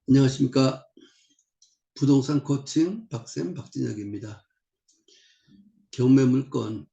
안녕하십니까. 부동산 코칭 박쌤 박진혁입니다. 경매물건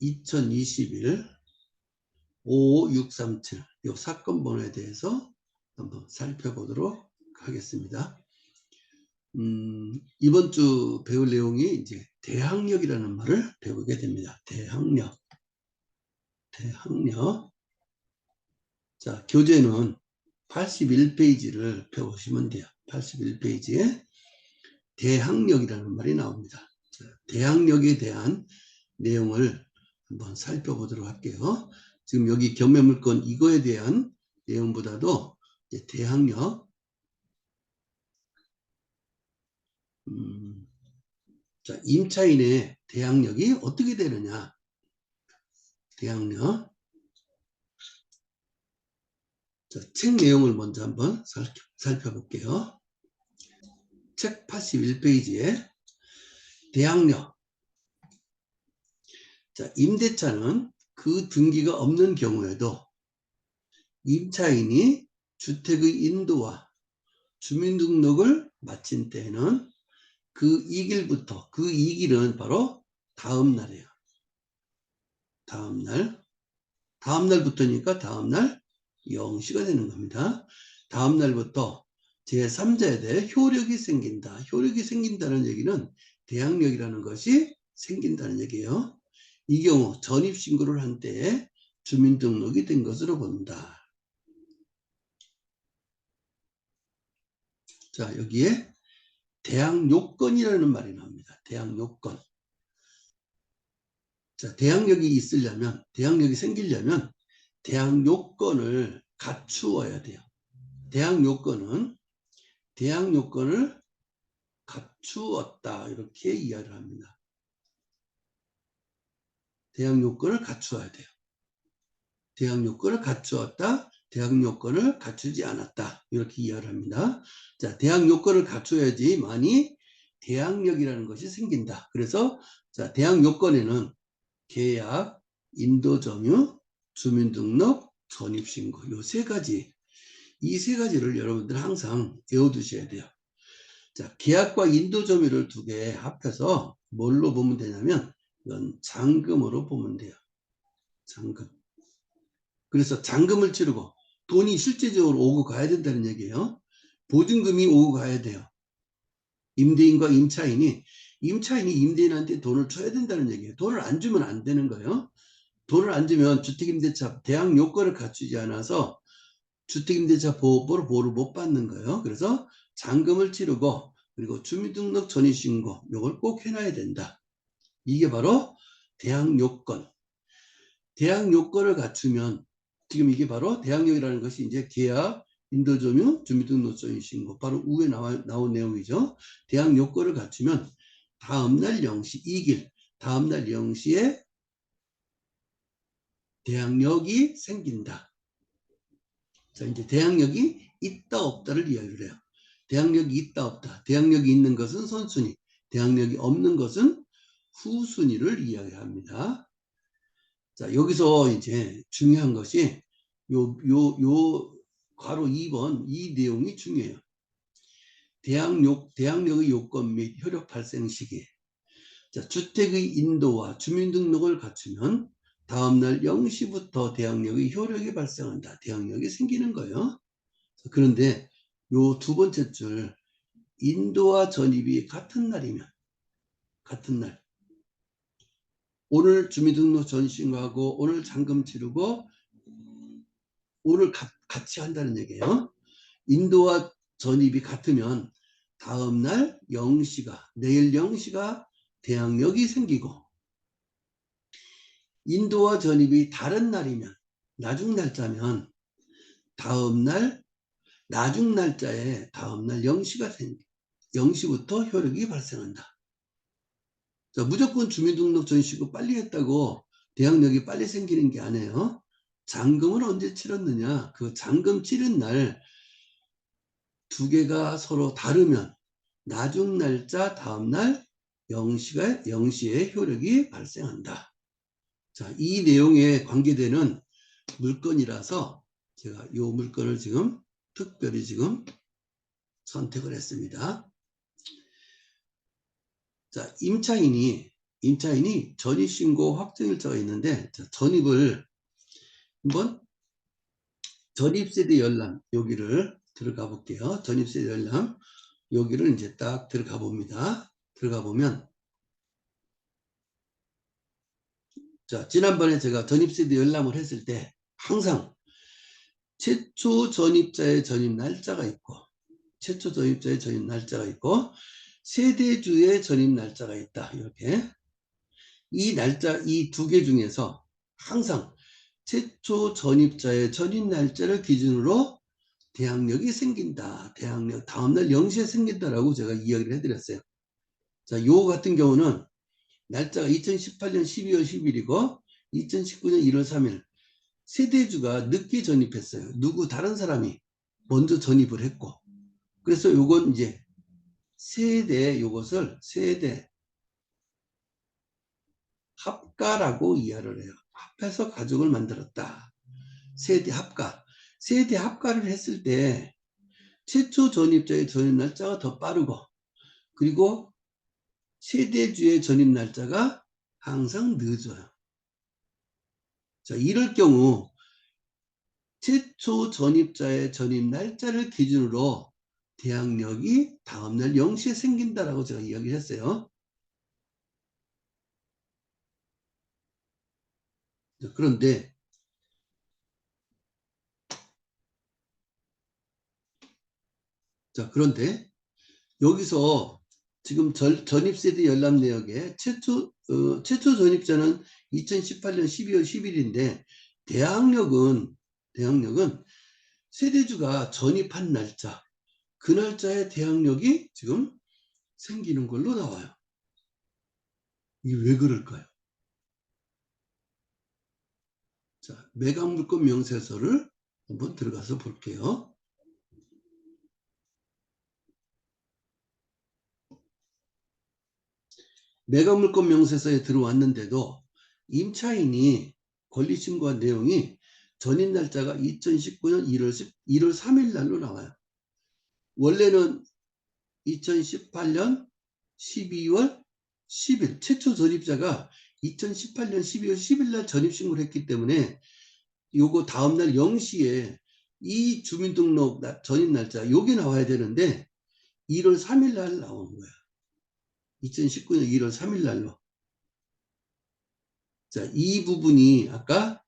2021 55637 이 사건 번호에 대해서 한번 살펴보도록 하겠습니다. 이번 주 배울 내용이 이제 대항력이라는 말을 배우게 됩니다. 대항력. 자, 교재는 81페이지를 펴보시면 돼요. 81페이지에 대항력이라는 말이 나옵니다. 자, 대항력에 대한 내용을 한번 살펴보도록 할게요. 지금 여기 경매물건 이거에 대한 내용보다도 이제 대항력, 자, 임차인의 대항력이 어떻게 되느냐. 대항력. 자, 책 내용을 먼저 한번 살펴볼게요. 책 81페이지에 대항력. 자, 임대차는 그 등기가 없는 경우에도 임차인이 주택의 인도와 주민등록을 마친 때에는 그 2일부터, 그 2일은 바로 다음날이에요. 다음날부터니까 다음날 0시가 되는 겁니다. 다음날부터 제3자에 대해 효력이 생긴다. 효력이 생긴다는 얘기는 대항력이라는 것이 생긴다는 얘기예요. 이 경우 전입신고를 한 때에 주민등록이 된 것으로 본다. 자, 여기에 대항요건이라는 말이 나옵니다. 대항요건. 자, 대항력이 있으려면, 대항력이 생기려면 대항요건을 갖추어야 돼요. 대항요건을 갖추었다. 이렇게 이해를 합니다. 대항요건을 갖추어야 돼요. 대항요건을 갖추었다. 대항요건을 갖추지 않았다. 이렇게 이해를 합니다. 자, 대항요건을 갖춰야지만이 대항력이라는 것이 생긴다. 그래서 자, 대항요건에는 계약, 인도점유, 주민등록, 전입신고 이 세 가지, 이 세 가지를 여러분들 항상 외워두셔야 돼요. 자, 계약과 인도점유를 두 개 합해서 뭘로 보면 되냐면 이건 잔금으로 보면 돼요. 잔금. 그래서 잔금을 치르고 돈이 실제적으로 오고 가야 된다는 얘기예요. 보증금이 오고 가야 돼요. 임대인과 임차인이 임대인한테 돈을 줘야 된다는 얘기예요. 돈을 안 주면 안 되는 거예요. 돈을 안 주면 주택임대차 대항 요건을 갖추지 않아서 주택임대차 보호를 못 받는 거예요. 그래서 잔금을 치르고 그리고 주민등록 전입신고 이걸 꼭 해놔야 된다. 이게 바로 대항요건. 대항요건을 갖추면 지금 이게 바로 대항력이라는 것이 이제 계약, 인도점유, 주민등록 전입신고 바로 위에 나온 내용이죠. 대항요건을 갖추면 다음날 0시 2일 다음날 0시에 대항력이 생긴다. 자, 이제 대항력이 있다 없다를 이야기를 해요. 대항력이 있다 없다. 대항력이 있는 것은 선순위, 대항력이 없는 것은 후순위를 이야기합니다. 자, 여기서 이제 중요한 것이 요 괄호 2번 이 내용이 중요해요. 대항력의 요건 및 효력 발생 시기. 자, 주택의 인도와 주민등록을 갖추면 다음날 0시부터 대항력의 효력이 발생한다. 대항력이 생기는 거예요. 그런데 요 두 번째 줄 인도와 전입이 같은 날이면 같은 날 오늘 주민등록 전신하고 오늘 잔금 치르고 오늘 같이 한다는 얘기예요. 인도와 전입이 같으면 다음날 0시가 내일 0시가 대항력이 생기고 인도와 전입이 다른 날이면 나중 날짜면 다음날 나중 날짜에 다음날 0시부터 효력이 발생한다. 자, 무조건 주민등록 전시고 빨리 했다고 대항력이 빨리 생기는 게 아니에요. 잔금을 언제 치렀느냐. 그 잔금 치른 날 두 개가 서로 다르면 나중 날짜 다음날 0시에 효력이 발생한다. 자, 이 내용에 관계되는 물건이라서 제가 이 물건을 지금 특별히 지금 선택을 했습니다. 자, 임차인이 전입신고 확정일자가 있는데, 자, 전입을 한번 전입세대 열람 여기를 들어가 볼게요. 전입세대 열람 여기를 이제 딱 들어가 봅니다. 들어가 보면, 자, 지난번에 제가 전입세대 열람을 했을 때 항상 최초 전입자의 전입 날짜가 있고, 최초 전입자의 전입 날짜가 있고, 세대주의 전입 날짜가 있다. 이렇게 이 날짜, 이 두 개 중에서 항상 최초 전입자의 전입 날짜를 기준으로 대항력이 생긴다. 대항력 다음날 0시에 생긴다라고 제가 이야기를 해드렸어요. 자, 요 같은 경우는 날짜가 2018년 12월 10일이고 2019년 1월 3일 세대주가 늦게 전입했어요. 누구 다른 사람이 먼저 전입을 했고, 그래서 요건 이제 요것을 세대 합가라고 이해를 해요. 합해서 가족을 만들었다. 세대 합가. 세대 합가를 했을 때 최초 전입자의 전입 날짜가 더 빠르고, 그리고 세대주의 전입 날짜가 항상 늦어요. 자, 이럴 경우 최초 전입자의 전입 날짜를 기준으로 대항력이 다음날 0시에 생긴다라고 제가 이야기했어요. 그런데 여기서 지금 전입세대 열람 내역에 최초 전입자는 2018년 12월 10일인데 대항력은 세대주가 전입한 날짜, 그 날짜에 대항력이 지금 생기는 걸로 나와요. 이게 왜 그럴까요? 자, 매각물권 명세서를 한번 들어가서 볼게요. 매각물권 명세서에 들어왔는데도 임차인이 권리신고한 내용이 전입 날짜가 2019년 1월 3일 날로 나와요. 원래는 2018년 12월 10일 최초 전입자가 2018년 12월 10일 날 전입신고를 했기 때문에 요거 다음날 0시에 이 주민등록 전입 날짜 요게 나와야 되는데 1월 3일 날 나온 거야. 2019년 1월 3일 날로. 자, 이 부분이 아까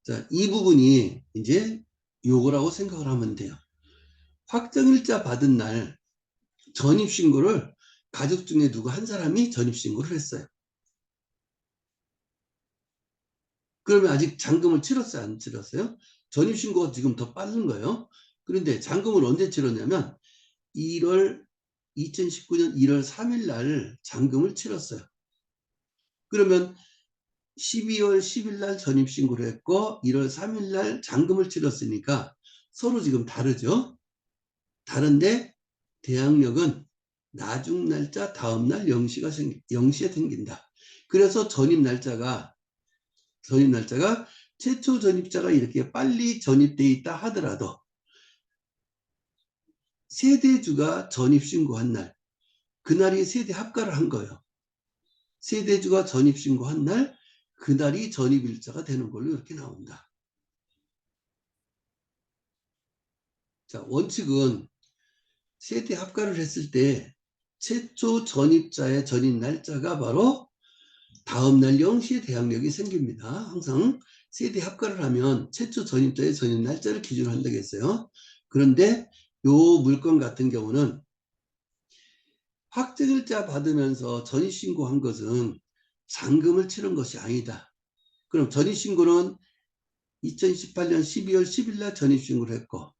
자, 이 부분이 이제 요거라고 생각을 하면 돼요. 확정일자 받은 날 전입신고를 가족 중에 누구 한 사람이 전입신고를 했어요. 그러면 아직 잔금을 치렀어요? 안 치렀어요? 전입신고가 지금 더 빠른 거예요. 그런데 잔금을 언제 치렀냐면 2019년 1월 3일 날 잔금을 치렀어요. 그러면 12월 10일 날 전입신고를 했고 1월 3일 날 잔금을 치렀으니까 서로 지금 다르죠. 다른데 대항력은 나중 날짜 다음 날 0시에 생긴다. 그래서 전입 날짜가 최초 전입자가 이렇게 빨리 전입돼 있다 하더라도 세대주가 전입신고한 날, 그날이 세대 합가를 한 거예요. 세대주가 전입신고한 날, 그날이 전입일자가 되는 걸로 이렇게 나온다. 자, 원칙은 세대 합가를 했을 때 최초 전입자의 전입 날짜가 바로 다음날 0시에 대항력이 생깁니다. 항상 세대 합가를 하면 최초 전입자의 전입 날짜를 기준으로 한다고 했어요. 그런데 요 물건 같은 경우는 확정일자 받으면서 전입신고한 것은 잔금을 치른 것이 아니다. 그럼 전입신고는 2018년 12월 10일 날 전입신고를 했고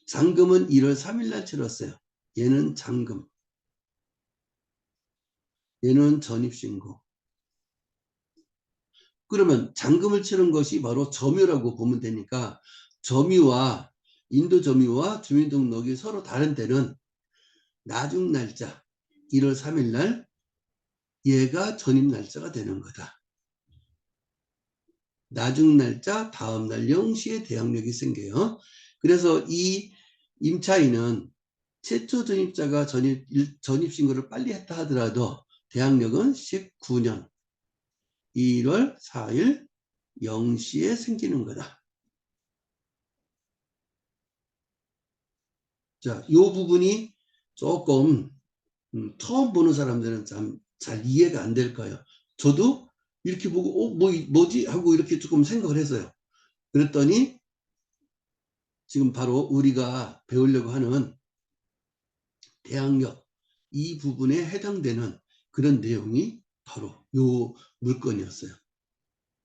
잔금은 1월 3일 날 치렀어요. 얘는 잔금, 얘는 전입신고. 그러면 잔금을 치른 것이 바로 점유라고 보면 되니까 점유와 인도점유와 주민등록이 서로 다른 때는 나중 날짜 1월 3일 날 얘가 전입 날짜가 되는 거다. 나중 날짜 다음 날 0시에 대항력이 생겨요. 그래서 이 임차인은 최초 전입자가 전입신고를 빨리 했다 하더라도 대항력은 19년 1월 4일 0시에 생기는 거다. 자, 이 부분이 조금 처음 보는 사람들은 참 잘 이해가 안 될 거예요. 저도 이렇게 보고 뭐지? 하고 이렇게 조금 생각을 했어요. 그랬더니 지금 바로 우리가 배우려고 하는 대항력 이 부분에 해당되는 그런 내용이 바로 요 물건이었어요.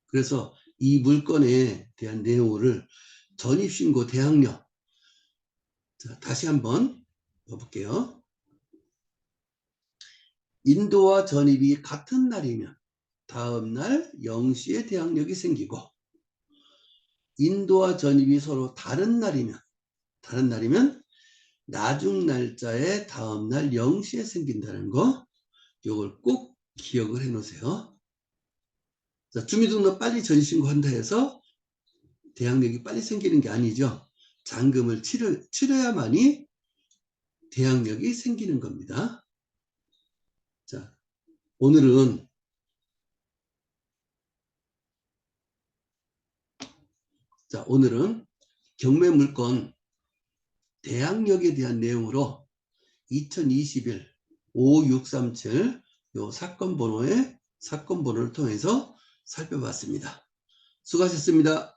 그래서 이 물건에 대한 내용을 전입신고 대항력 자, 다시 한번 볼게요. 인도와 전입이 같은 날이면 다음 날 0시에 대항력이 생기고 인도와 전입이 서로 다른 날이면 나중 날짜에 다음 날 0시에 생긴다는 거 이걸 꼭 기억을 해 놓으세요. 자, 주민등록 빨리 전신고한다 해서 대항력이 빨리 생기는 게 아니죠. 잔금을 치러야만이 대항력이 생기는 겁니다. 자, 오늘은 경매물건 대항력에 대한 내용으로 2021 5637 요 사건 번호를 통해서 살펴봤습니다. 수고하셨습니다.